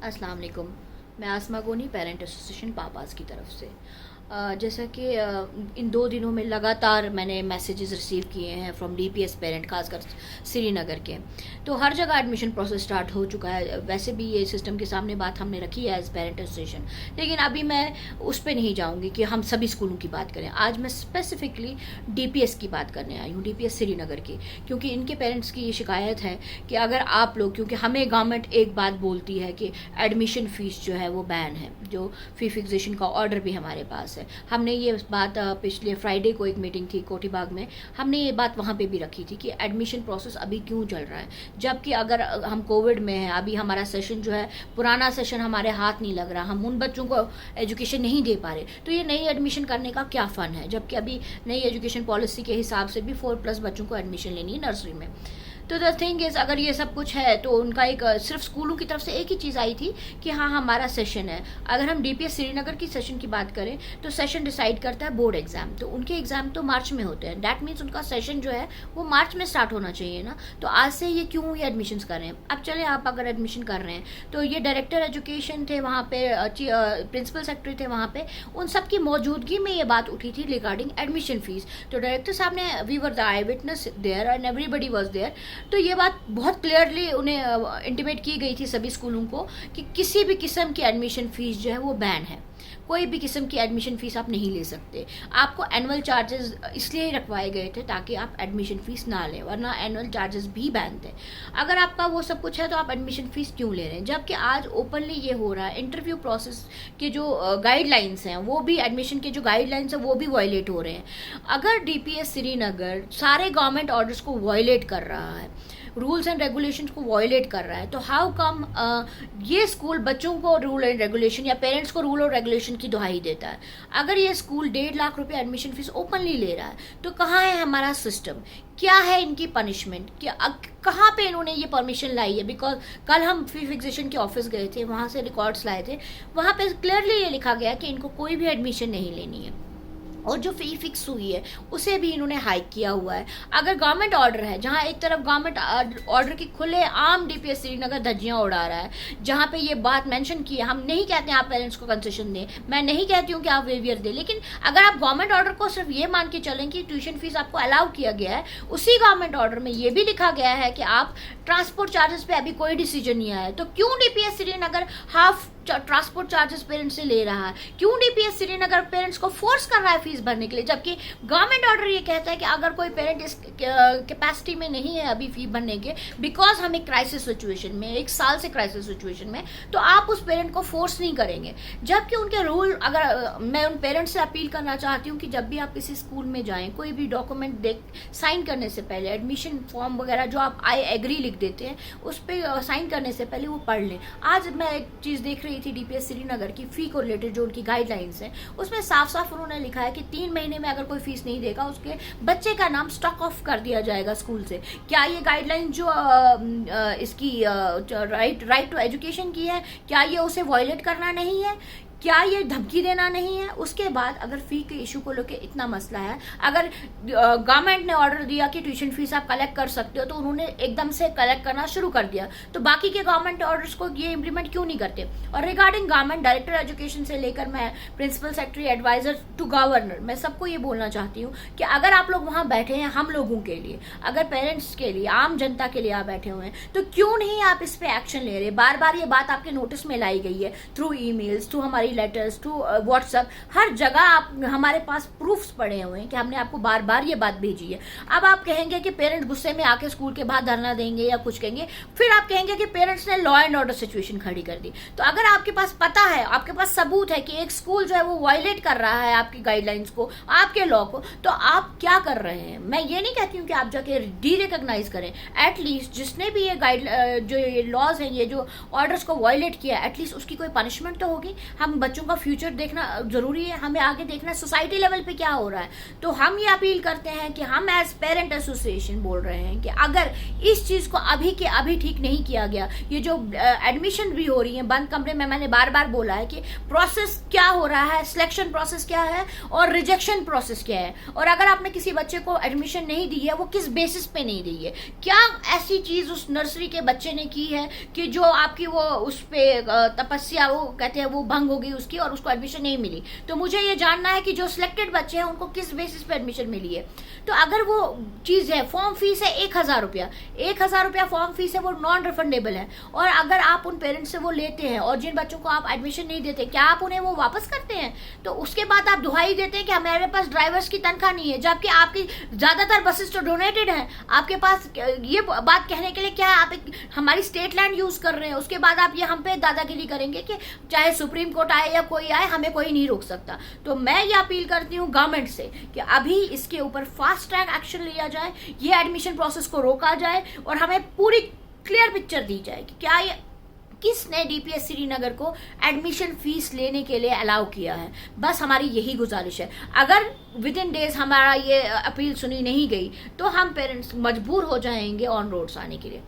अस्सलाम वालेकुम। मैं आसमा गोनी, पेरेंट एसोसिएशन पापास की तरफ से। जैसा कि इन 2 दिनों में लगातार मैंने मैसेजेस रिसीव किए हैं फ्रॉम डीपीएस पेरेंट, खासकर श्रीनगर के। तो हर जगह एडमिशन प्रोसेस स्टार्ट हो चुका है। वैसे भी ये सिस्टम के सामने बात हमने रखी है एज पेरेंट एसोसिएशन, लेकिन अभी मैं उस पर नहीं जाऊंगी कि हम सभी स्कूलों की बात करें। आज मैं स्पेसिफिकली डीपीएस की बात करने आई हूँ, डीपीएस श्रीनगर की, क्योंकि इनके पेरेंट्स की ये शिकायत है कि अगर आप लोग, क्योंकि हमें गवर्नमेंट एक बात बोलती है कि एडमिशन फ़ीस जो है वो बैन है, जो फ़ी फिक्सेशन का ऑर्डर भी हमारे पास है। हमने ये बात पिछले फ्राइडे को एक मीटिंग थी कोटीबाग में, हमने ये बात वहाँ पे भी रखी थी कि एडमिशन प्रोसेस अभी क्यों चल रहा है, जबकि अगर हम कोविड में हैं, अभी हमारा सेशन जो है पुराना सेशन हमारे हाथ नहीं लग रहा, हम उन बच्चों को एजुकेशन नहीं दे पा रहे, तो ये नई एडमिशन करने का क्या फ़न है, जबकि अभी नई एजुकेशन पॉलिसी के हिसाब से भी 4+ बच्चों को एडमिशन लेनी है नर्सरी में। तो द थिंग इज़, अगर ये सब कुछ है तो उनका एक सिर्फ स्कूलों की तरफ से एक ही चीज़ आई थी कि हाँ हमारा सेशन है। अगर हम डीपीएस श्रीनगर की सेशन की बात करें तो सेशन डिसाइड करता है बोर्ड एग्जाम, तो उनके एग्जाम तो मार्च में होते हैं। दैट मीन्स उनका सेशन जो है वो मार्च में स्टार्ट होना चाहिए ना। तो आज से ये क्यों ये एडमिशन कर रहे हैं? अब चले, आप अगर एडमिशन कर रहे हैं तो ये डायरेक्टर एजुकेशन थे वहाँ पे, प्रिंसिपल सेक्रेटरी थे वहाँ पे, उन सब की मौजूदगी में ये बात उठी थी रिगार्डिंग एडमिशन फीस। तो डायरेक्टर साहब ने, we were the eyewitness there and everybody was there, तो ये बात बहुत क्लियरली उन्हें इंटीमेट की गई थी सभी स्कूलों को कि किसी भी किस्म की एडमिशन फीस जो है वो बैन है। कोई भी किस्म की एडमिशन फीस आप नहीं ले सकते। आपको एनुअल चार्जेस इसलिए ही रखवाए गए थे ताकि आप एडमिशन फीस ना लें, वरना एनुअल चार्जेस भी बैन थे। अगर आपका वो सब कुछ है तो आप एडमिशन फीस क्यों ले रहे हैं? जबकि आज ओपनली ये हो रहा है, इंटरव्यू प्रोसेस के जो गाइडलाइंस हैं वो भी, एडमिशन के जो गाइडलाइंस हैं वो भी वायलेट हो रहे हैं। अगर डीपीएस श्रीनगर सारे गवर्नमेंट ऑर्डर्स को वायलेट कर रहा है, रूल्स एंड रेगुलेशंस को वायलेट कर रहा है, तो हाउ कम ये स्कूल बच्चों को रूल एंड रेगुलेशन या पेरेंट्स को रूल और रेगुलेशन की दुहाई देता है? अगर ये स्कूल 1.5 लाख रुपए एडमिशन फीस ओपनली ले रहा है तो कहाँ है हमारा सिस्टम? क्या है इनकी पनिशमेंट? कहाँ पे इन्होंने ये परमिशन लाई है? बिकॉज कल हम फी फिक्सेशन के ऑफिस गए थे, वहाँ से रिकॉर्ड्स लाए थे, वहाँ पे क्लियरली ये लिखा गया कि इनको कोई भी एडमिशन नहीं लेनी है, और जो फ़ी फिक्स हुई है उसे भी इन्होंने हाइक किया हुआ है। अगर गवर्नमेंट ऑर्डर है, जहाँ एक तरफ गवर्नमेंट ऑर्डर की खुले आम डीपीएस श्रीनगर धज्जियाँ उड़ा रहा है, जहाँ पे ये बात मेंशन की है, हम नहीं कहते हैं आप पेरेंट्स को कंसेशन दें, मैं नहीं कहती हूँ कि आप वेवियर दें, लेकिन अगर आप गवर्नमेंट ऑर्डर को सिर्फ ये मान के चलें कि ट्यूशन फीस आपको अलाउ किया गया है, उसी गवर्नमेंट ऑर्डर में ये भी लिखा गया है कि आप ट्रांसपोर्ट चार्जेस पे अभी कोई डिसीजन नहीं आया है, तो क्यों DPS Srinagar half transport charges parents से ले रहा है? क्यों डीपीएस श्रीनगर पेरेंट्स को फोर्स कर रहा है फीस भरने के लिए, जबकि गवर्नमेंट ऑर्डर ये कहता है कि अगर कोई पेरेंट इस कैपेसिटी में नहीं है अभी फी भरने के, बिकॉज हम एक क्राइसिस सिचुएशन में, 1 साल से क्राइसिस सिचुएशन में, तो आप उस पेरेंट को फोर्स नहीं करेंगे। जबकि उनके रूल, अगर मैं उन पेरेंट्स से अपील करना चाहती हूँ कि जब भी आप किसी स्कूल में जाएं, कोई भी डॉक्यूमेंट देख साइन करने से पहले, एडमिशन फॉर्म वगैरह जो आप आई एग्री लिख देते हैं, उस पर साइन करने से पहले वो पढ़ लें। आज मैं एक चीज़ देख रही थी डीपीएस श्रीनगर की फी को रिलेटेड, जो उनकी गाइडलाइंस हैं, उसमें साफ साफ उन्होंने लिखा है कि 3 महीने में अगर कोई फीस नहीं देगा उसके बच्चे का नाम स्टॉक ऑफ कर दिया जाएगा स्कूल से। क्या ये गाइडलाइन जो इसकी राइट टू एजुकेशन की है, क्या ये उसे वायलेट करना नहीं है? क्या ये धमकी देना नहीं है? उसके बाद अगर फ़ी के इशू को लेकर इतना मसला है, अगर गवर्नमेंट ने ऑर्डर दिया कि ट्यूशन फीस आप कलेक्ट कर सकते हो, तो उन्होंने एकदम से कलेक्ट करना शुरू कर दिया, तो बाकी के गवर्नमेंट ऑर्डर्स को ये इम्प्लीमेंट क्यों नहीं करते? और रिगार्डिंग गवर्नमेंट, डायरेक्टर एजुकेशन से लेकर मैं principal secretary, adviser to governor, मैं सबको ये बोलना चाहती हूँ कि अगर आप लोग वहाँ बैठे हैं हम लोगों के लिए, अगर पेरेंट्स के लिए, आम जनता के लिए आप बैठे हुए हैं, तो क्यों नहीं आप इस पर एक्शन ले रहे? बार बार ये बात आपके नोटिस में लाई गई है, थ्रू ईमेल्स, थ्रू हमारी लेटर्स, टू व्हाट्सएप, हर जगह आप, हमारे पास प्रूफ्स पड़े हुए हैं कि हमने आपको बार बार ये बात भेजी है। अब आप कहेंगे कि पेरेंट्स गुस्से में आके स्कूल के बाहर धरना देंगे या कुछ कहेंगे, फिर आप कहेंगे कि पेरेंट्स ने लॉ एंड ऑर्डर सिचुएशन खड़ी कर दी। तो अगर आपके पास पता है, आपके पास सबूत है कि एक स्कूल जो है वो वायलेट कर रहा है आपकी गाइडलाइंस को, आपके लॉ को, तो आप क्या कर रहे हैं? मैं ये नहीं कहती हूँ कि आप जाके डी रिकॉग्नाइज करें, एटलीस्ट जिसने भी ये जो ये लॉज हैं, ये जो ऑर्डर्स को वायलेट किया, एटलीस्ट उसकी कोई पनिशमेंट तो होगी। हम बच्चों का फ्यूचर देखना ज़रूरी है, हमें आगे देखना सोसाइटी लेवल पे क्या हो रहा है। तो हम ये अपील करते हैं कि हम एज पेरेंट एसोसिएशन बोल रहे हैं कि अगर इस चीज़ को अभी के अभी ठीक नहीं किया गया, ये जो एडमिशन भी हो रही है बंद कमरे में, मैंने बार बार बोला है कि प्रोसेस क्या हो रहा है, सिलेक्शन प्रोसेस क्या है और रिजेक्शन प्रोसेस क्या है, और अगर आपने किसी बच्चे को एडमिशन नहीं दी है वो किस बेसिस पे नहीं दी है, क्या ऐसी चीज़ उस नर्सरी के बच्चे ने की है कि जो आपकी वो उस पर तपस्या, वो कहते हैं वो भंग होगी उसकी और उसको एडमिशन नहीं मिली। तो मुझे ये जानना है कि जो सिलेक्टेड बच्चे हैं उनको किस बेसिस पे एडमिशन मिली है। तो अगर वो चीज़ है, फॉर्म फीस है 1,000 रुपया, 1,000 रुपया फॉर्म फीस है, वो नॉन रिफंडेबल है, और अगर आप उन पेरेंट्स से वो लेते हैं और जिन बच्चों को आप एडमिशन नहीं देते, क्या आप उन्हें वो वापस करते हैं? तो उसके बाद आप दुहाई देते हैं कि हमारे पास ड्राइवर्स की तनख्वाह नहीं है, जबकि आपकी ज़्यादातर बसेस तो डोनेटेड हैं। आपके पास ये बात कहने के लिए क्या है, आप हमारी स्टेट लैंड यूज़ कर रहे हैं, उसके बाद आप ये हम पे दादागिरी करेंगे कि चाहे सुप्रीम कोर्ट आए या कोई आए हमें कोई नहीं रोक सकता। तो मैं ये अपील करती हूँ गवर्नमेंट से कि अभी इसके ऊपर फास्ट ट्रैक एक्शन लिया जाए, ये एडमिशन प्रोसेस को रोका जाए और हमें पूरी क्लियर पिक्चर दी जाए कि क्या ये किसने डीपीएस श्रीनगर को एडमिशन फीस लेने के लिए अलाउ किया है। बस हमारी यही गुजारिश है। अगर विद इन डेज हमारा ये अपील सुनी नहीं गई तो हम पेरेंट्स मजबूर हो जाएंगे ऑन रोड्स आने के लिए।